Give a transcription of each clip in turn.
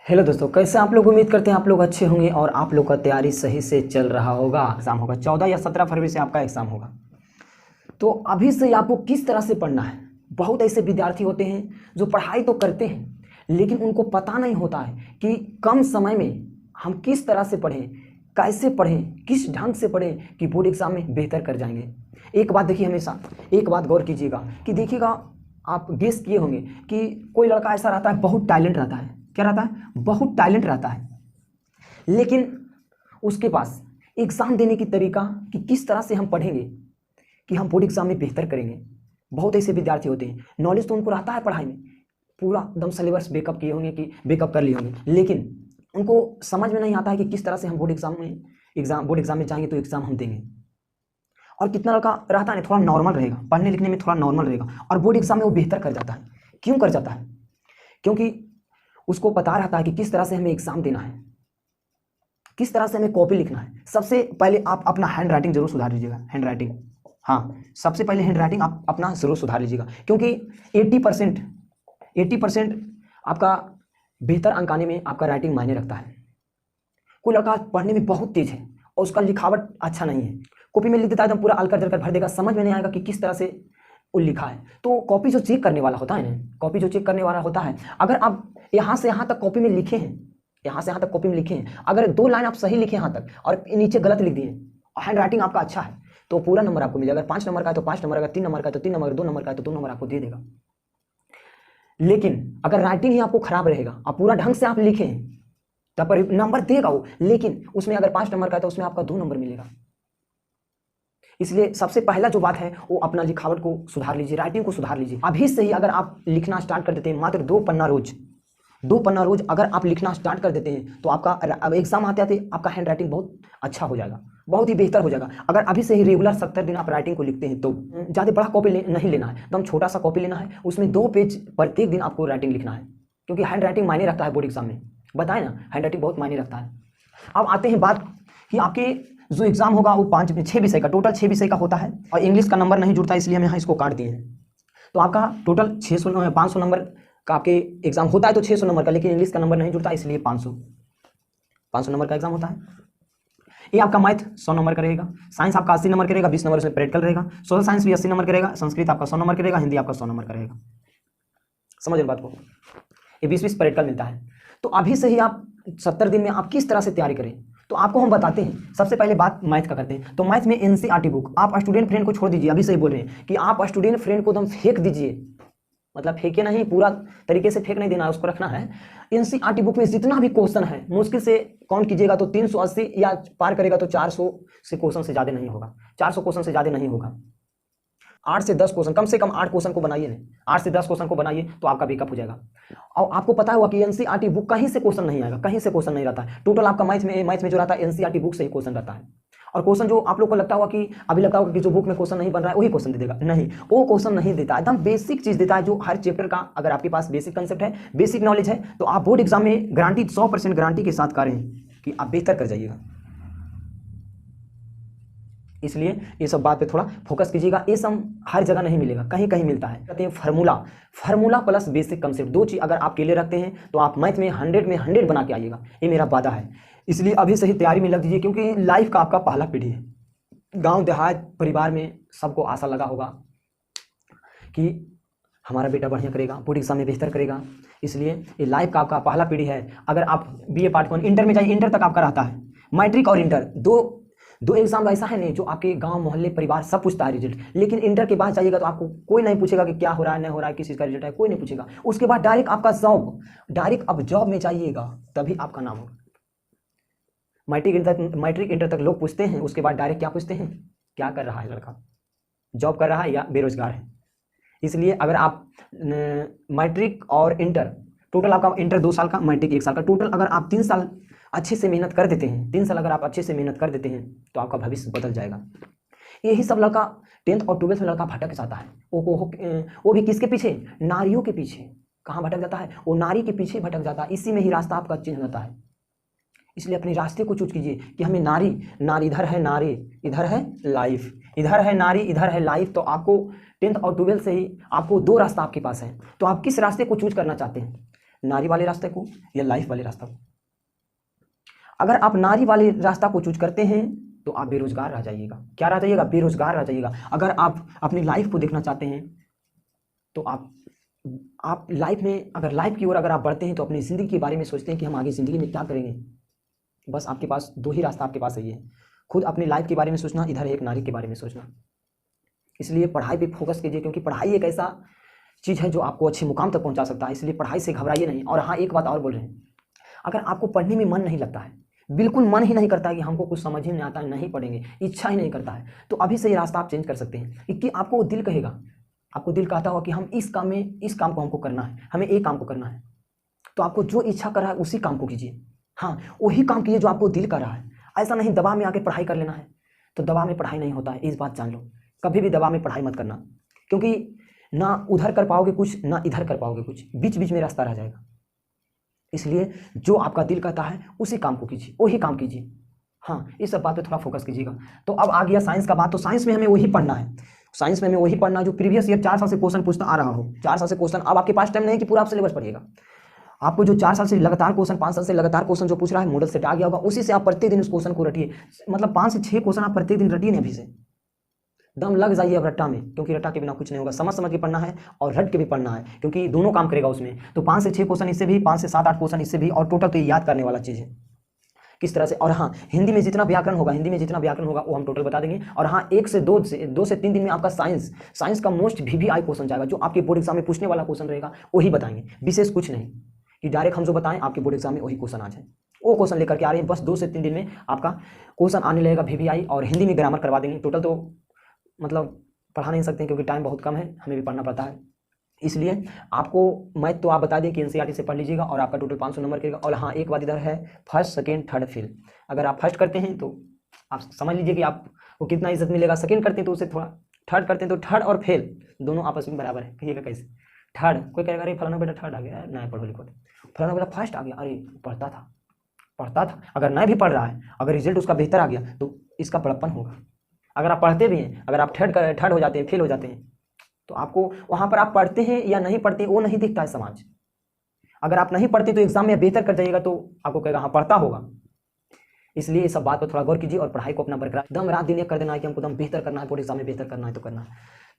Hello दोस्तों, कैसे आप लोग? उम्मीद करते हैं आप लोग अच्छे होंगे और आप लोग का तैयारी सही से चल रहा होगा। एग्ज़ाम होगा 14 या 17 फरवरी से आपका एग्ज़ाम होगा। तो अभी से आपको किस तरह से पढ़ना है। बहुत ऐसे विद्यार्थी होते हैं जो पढ़ाई तो करते हैं लेकिन उनको पता नहीं होता है कि कम समय में हम किस तरह से पढ़ें, कैसे पढ़ें, किस ढंग से पढ़ें कि बोर्ड एग्ज़ाम में बेहतर कर जाएंगे। एक बात देखिए, हमेशा एक बात गौर कीजिएगा कि देखिएगा, आप गेस किए होंगे कि कोई लड़का ऐसा रहता है, बहुत टैलेंट रहता है। क्या रहता है? बहुत टैलेंट रहता है, लेकिन उसके पास एग्ज़ाम देने की तरीका कि किस तरह से हम पढ़ेंगे कि हम बोर्ड एग्ज़ाम में बेहतर करेंगे। बहुत ऐसे विद्यार्थी होते हैं, नॉलेज तो उनको रहता है पढ़ाई में, पूरा एकदम सिलेबस बेकअप किए होंगे कि बेकअप कर लिए होंगे, लेकिन उनको समझ में नहीं आता है कि किस तरह से हम बोर्ड एग्ज़ाम में जाएंगे तो एग्ज़ाम हम देंगे। और कितना लड़का रहता है थोड़ा नॉर्मल रहेगा, पढ़ने लिखने में थोड़ा नॉर्मल रहेगा और बोर्ड एग्ज़ाम में वो बेहतर कर जाता है। क्यों कर जाता है? क्योंकि उसको पता रहता है कि किस तरह से हमें एग्ज़ाम देना है, किस तरह से हमें कॉपी लिखना है। सबसे पहले आप अपना हैंड राइटिंग जरूर सुधार लीजिएगा। हैंड राइटिंग, हाँ, सबसे पहले हैंड राइटिंग आप अपना जरूर सुधार लीजिएगा, क्योंकि 80% आपका बेहतर अंक आने में आपका राइटिंग मायने रखता है। कोई लड़का पढ़ने में बहुत तेज है और उसका लिखावट अच्छा नहीं है, कॉपी में लिख देता है एकदम पूरा अलकर जलकर भर देगा, समझ में नहीं आएगा कि किस तरह से वो लिखा है। तो कॉपी जो चेक करने वाला होता है ना, कॉपी जो चेक करने वाला होता है, अगर आप यहाँ से यहाँ तक कॉपी में लिखे हैं, यहाँ से यहाँ तक कॉपी में लिखे हैं, अगर 2 लाइन आप सही लिखे यहाँ तक और नीचे गलत लिख दिए, हैंड राइटिंग आपका अच्छा है तो पूरा नंबर आपको मिलेगा। अगर 5 नंबर का है तो 5 नंबर, अगर 3 नंबर का है तो 3 नंबर, 2 नंबर का है तो 2 नंबर आपको दे देगा। लेकिन अगर राइटिंग ही आपको खराब रहेगा, आप पूरा ढंग से आप लिखे हैं तब पर नंबर देगा वो, लेकिन उसमें अगर 5 नंबर का है तो उसमें आपका 2 नंबर मिलेगा। इसलिए सबसे पहला जो बात है वो अपना लिखावट को सुधार लीजिए, राइटिंग को सुधार लीजिए। अभी से ही अगर आप लिखना स्टार्ट कर देते हैं, मात्र 2 पन्ना रोज अगर आप लिखना स्टार्ट कर देते हैं तो आपका अब एग्जाम आते आते आपका हैंड राइटिंग बहुत अच्छा हो जाएगा, बहुत ही बेहतर हो जाएगा। अगर अभी से ही रेगुलर 70 दिन आप राइटिंग को लिखते हैं तो ज़्यादा बड़ा कॉपी नहीं लेना है, एकदम छोटा सा कॉपी लेना है, उसमें 2 पेज प्रत्येक दिन आपको राइटिंग लिखना है, क्योंकि हैंड राइटिंग मायने रखता है बोर्ड एग्जाम में। बताए ना, हैंड राइटिंग बहुत मायने रखता है। अब आते हैं बात कि आपके जो एग्जाम होगा वो 6 विषय का, टोटल 6 विषय का होता है और इंग्लिश का नंबर नहीं जुड़ता, इसलिए हम यहाँ इसको काट दिए हैं। तो आपका टोटल 500 नंबर का आपके एग्जाम होता है, तो 600 नंबर का, लेकिन इंग्लिश का नंबर नहीं जुड़ता इसलिए 500 नंबर का एग्जाम होता है। ये आपका मैथ 100 नंबर का रहेगा, साइंस आपका 80 नंबर का रहेगा, 20 नंबर उसमें प्रैक्टिकल रहेगा, सोशल साइंस भी 80 नंबर का रहेगा, संस्कृत आपका 100 नंबर का रहेगा, हिंदी आपका 100 नंबर का रहेगा। समझ रहे बात को? ये 20 प्रैक्टिकल मिलता है। तो अभी से ही आप 70 दिन में आप किस तरह से तैयारी करें तो आपको हम बताते हैं। सबसे पहले बात मैथ का करते हैं। तो मैथ में एनसीईआरटी बुक, आप स्टूडेंट फ्रेंड को छोड़ दीजिए, अभी से ही बोल रहे हैं कि आप स्टूडेंट फ्रेंड को एकदम फेंक दीजिए, मतलब फेंके नहीं, पूरा तरीके से फेंक नहीं देना है, उसको रखना है। एनसीईआरटी बुक में जितना भी क्वेश्चन है मुश्किल से काउंट कीजिएगा तो 380 या पार करेगा तो 400 से क्वेश्चन से ज़्यादा नहीं होगा, 400 क्वेश्चन से ज़्यादा नहीं होगा। 8 से 10 क्वेश्चन, कम से कम 8 क्वेश्चन को बनाइए ना, 8 से 10 क्वेश्चन को बनाइए तो आपका बेकअप हो जाएगा। और आपको पता होगा कि एनसीईआरटी बुक कहीं से क्वेश्चन नहीं आएगा, कहीं से क्वेश्चन नहीं रहता है। टोटल आपका मैथ में जो रहता है एनसीईआरटी बुक से ही क्वेश्चन रहता है। और क्वेश्चन जो आप लोग को लगता होगा कि अभी लगता होगा कि जो बुक में क्वेश्चन नहीं बन रहा है वही क्वेश्चन दे देगा, नहीं, वो क्वेश्चन नहीं देता, एकदम बेसिक चीज देता है जो हर चैप्टर का, अगर आपके पास बेसिक कंसेप्ट है, बेसिक नॉलेज है तो आप बोर्ड एग्जाम में गारंटी 100% गारंटी के साथ करें कि आप बेहतर कर जाइएगा। इसलिए ये सब बात पे थोड़ा फोकस कीजिएगा। ये सब हर जगह नहीं मिलेगा, कहीं कहीं मिलता है। कहते हैं फार्मूला प्लस बेसिक कंसेप्ट, 2 चीज अगर आप क्लियर रखते हैं तो आप मैथ में 100 में 100 बना के आइएगा, ये मेरा वादा है। इसलिए अभी से ही तैयारी में लग दीजिए, क्योंकि लाइफ का आपका पहला पीढ़ी है। गांव देहात परिवार में सबको आशा लगा होगा कि हमारा बेटा बढ़िया करेगा, बोर्ड एग्जाम में बेहतर करेगा, इसलिए ये लाइफ का आपका पहला पीढ़ी है। अगर आप बीए पार्ट 1 इंटर में जाइए, इंटर तक आपका रहता है, मैट्रिक और इंटर दो एग्जाम ऐसा है नहीं जो आपके गांव मोहल्ले परिवार सब पूछता है रिजल्ट, लेकिन इंटर के बाद जाइएगा तो आपको कोई नहीं पूछेगा कि क्या हो रहा है, नहीं हो रहा है, किस चीज़ का रिजल्ट है, कोई नहीं पूछेगा। उसके बाद डायरेक्ट आपका जॉब, डायरेक्ट अब जॉब में जाइएगा तभी आपका नाम होगा। मैट्रिक इंटर तक लोग पूछते हैं, उसके बाद डायरेक्ट क्या पूछते हैं, क्या कर रहा है लड़का, जॉब कर रहा है या बेरोजगार है। इसलिए अगर आप मैट्रिक और इंटर, टोटल आपका इंटर 2 साल का, मैट्रिक 1 साल का, टोटल अगर आप 3 साल अच्छे से मेहनत कर देते हैं, 3 साल अगर आप अच्छे से मेहनत कर देते हैं तो आपका भविष्य बदल जाएगा। यही सब लड़का 10th और 12th में लड़का भटक जाता है, वो भी किसके पीछे, नारियों के पीछे। कहाँ भटक जाता है? वो नारी के पीछे भटक जाता है, इसी में ही रास्ता आपका चेंज होता है। इसलिए अपने रास्ते को चूज कीजिए कि हमें नारी इधर है, नारी इधर है, लाइफ इधर है, नारी इधर है, लाइफ। तो आपको 10th और 12th से ही आपको 2 रास्ता आपके पास है, तो आप किस रास्ते को चूज करना चाहते हैं। नारी वाले रास्ते को या लाइफ वाले रास्ता को। अगर आप नारी वाले रास्ता को चूज करते हैं तो आप बेरोजगार रह जाइएगा। क्या रह जाइएगा? बेरोजगार रह जाइएगा। अगर आप अपनी लाइफ को देखना चाहते हैं तो आप लाइफ में, अगर लाइफ की ओर अगर आप बढ़ते हैं तो अपनी ज़िंदगी के बारे में सोचते हैं कि हम आगे ज़िंदगी में क्या करेंगे। बस आपके पास दो ही रास्ता आपके पास सही है, खुद अपनी लाइफ के बारे में सोचना, इधर एक नारी के बारे में सोचना। इसलिए पढ़ाई पे फोकस कीजिए, क्योंकि पढ़ाई एक ऐसा चीज़ है जो आपको अच्छे मुकाम तक पहुंचा सकता है। इसलिए पढ़ाई से घबराइए नहीं। और हाँ, एक बात और बोल रहे हैं, अगर आपको पढ़ने में मन नहीं लगता है, बिल्कुल मन ही नहीं करता है कि हमको कुछ समझ ही नहीं आता है, नहीं पढ़ेंगे, इच्छा ही नहीं करता है, तो अभी से ये रास्ता आप चेंज कर सकते हैं। कि आपको दिल कहेगा, आपको दिल कहता होगा कि हम इस काम को हमको करना है, हमें एक काम को करना है, तो आपको जो इच्छा कर रहा है उसी काम को कीजिए। हाँ, वही काम कीजिए जो आपको दिल कर रहा है। ऐसा नहीं दबाव में आके पढ़ाई कर लेना है, तो दबाव में पढ़ाई नहीं होता है, इस बात जान लो। कभी भी दबाव में पढ़ाई मत करना, क्योंकि ना उधर कर पाओगे कुछ, ना इधर कर पाओगे कुछ, बीच बीच में रास्ता रह जाएगा। इसलिए जो आपका दिल कहता है उसी काम को कीजिए, वही काम कीजिए। हाँ, इस सब बात पे थोड़ा फोकस कीजिएगा। तो अब आ गया साइंस का बात। तो साइंस में हमें वही पढ़ना है, साइंस में हमें वही पढ़ना है जो प्रीवियस ईयर 4 साल से क्वेश्चन पूछता आ रहा हो। 4 साल से क्वेश्चन, अब आपके पास टाइम नहीं कि पूरा आप सिलेबस पढ़िएगा। आपको जो 4 साल से लगातार क्वेश्चन, 5 साल से लगातार क्वेश्चन जो पूछ रहा है, मॉडल सेट आ गया होगा, उसी से आप प्रत्येक दिन उस क्वेश्चन को रटिए। मतलब 5 से 6 क्वेश्चन आप प्रत्येक दिन रटिए। अभी से दम लग जाइए अब रट्टा में, क्योंकि रट्टा के बिना कुछ नहीं होगा। समझ समझ के पढ़ना है और रट के भी पढ़ना है, क्योंकि दोनों काम करेगा उसमें। तो 5 से 6 क्वेश्चन इससे भी, 5 से 7-8 क्वेश्चन इससे भी, और टोटल तो ये याद करने वाला चीज़ है किस तरह से। और हाँ, हिंदी में जितना व्याकरण होगा वो हम टोटल बता देंगे। और हाँ, 2 से 3 दिन में आपका साइंस का मोस्ट VVI क्वेश्चन जाएगा, जो आपके बोर्ड एग्जाम में पूछने वाला क्वेश्चन रहेगा वही बताएंगे, विशेष कुछ नहीं कि डायरेक्ट हम जो बताएं आपके बोर्ड एग्जाम में वही क्वेश्चन आ जाए। वो क्वेश्चन लेकर के आ रहे हैं। बस 2 से 3 दिन में आपका क्वेश्चन आने लगेगा VVI, और हिंदी में ग्रामर करवा देंगे। टोटल तो मतलब पढ़ा नहीं सकते क्योंकि टाइम बहुत कम है, हमें भी पढ़ना पड़ता है। इसलिए आपको मैथ तो आप बता दें कि NCERT से पढ़ लीजिएगा, और आपका टोटल 500 नंबर करेगा। और हाँ, एक बात इधर है, फर्स्ट सेकेंड थर्ड फेल। अगर आप फर्स्ट करते हैं तो आप समझ लीजिए कि आपको कितना इज्जत मिलेगा। सेकेंड करते हैं तो उससे थोड़ा, थर्ड करते हैं तो थर्ड और फेल दोनों आपस में बराबर है। कहिएगा कैसे? थर्ड, कोई कहेगा अरे फलाना बेटा थर्ड आ गया, नहीं पढ़ो लिखो, फलाना बेटा फर्स्ट आ गया, अरे पढ़ता था। अगर नहीं भी पढ़ रहा है, अगर रिजल्ट उसका बेहतर आ गया तो इसका बड़प्पन होगा। अगर आप पढ़ते भी हैं, अगर आप थर्ड हो जाते हैं, फेल हो जाते हैं, तो आपको वहां पर आप पढ़ते हैं या नहीं पढ़ते वो नहीं दिखता है समाज। अगर आप नहीं पढ़ते तो एग्जाम में बेहतर कर जाइएगा तो आपको कहेगा हाँ पढ़ता होगा। इसलिए इस सब बात पर थोड़ा गौर कीजिए, और पढ़ाई को अपना बरकरार दम रात दिन एक कर देना है कि हमको दम बेहतर करना है, बोर्ड एग्जाम में बेहतर करना है तो करना है।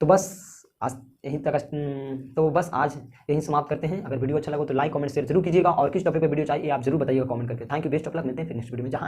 तो बस आज यहीं तक, तो बस आज यहीं समाप्त करते हैं। अगर वीडियो अच्छा लगा तो लाइक कमेंट शेयर जरूर कीजिएगा, और किस टॉपिक पे वीडियो चाहिए आप जरूर बताइएगा कमेंट करके। Thank you, best of luck, मिलते हैं फिर नेक्स्ट वीडियो में। जहाँ